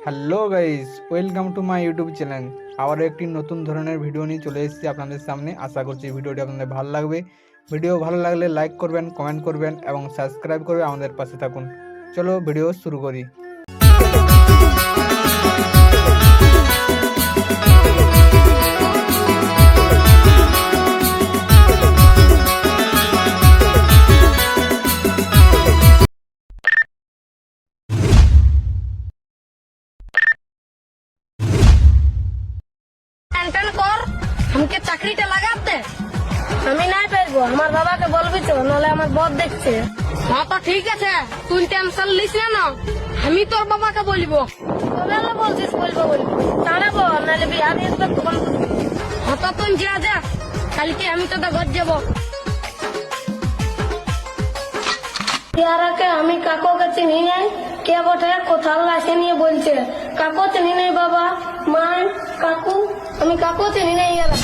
Hello guys, welcome to my YouTube channel. আবারও একটি নতুন ধরনের ভিডিও নিয়ে চলে এসেছি আপনাদের সামনে। আশা করছি ভিডিওটি আপনাদের ভালো লাগবে। ভিডিও ভালো লাগলে লাইক করবেন, কমেন্ট করবেন এবং সাবস্ক্রাইব করে আমাদের পাশে থাকুন। চলো ভিডিও শুরু করি। টেনশন কর আমাকে চাকরিটা লাগাতে আমি নাই পারবো। আমার বাবাকে বলবি তো, নাহলে আমার বদ দেখছে। হ্যাঁ তো ঠিক আছে, তুই টেনশন লিস না, আমি তোর বাবাকে বলবো। তোরা বলছিস বলবো দাঁড়াবো, নাহলে বিয়া দিয়ে দেবে তখন। হ্যাঁ তো তুই যা যা, কালকে আমি তোদের ঘর যাবো। ইয়ারাকে আমি কাকুকে চিনি নাই, কে বটে কোথাও আসে নিয়ে বলছে কাকু চিনি নাই বাবা, মা, কাকু, আমি কাকু চিনি নাই। ইয়ারা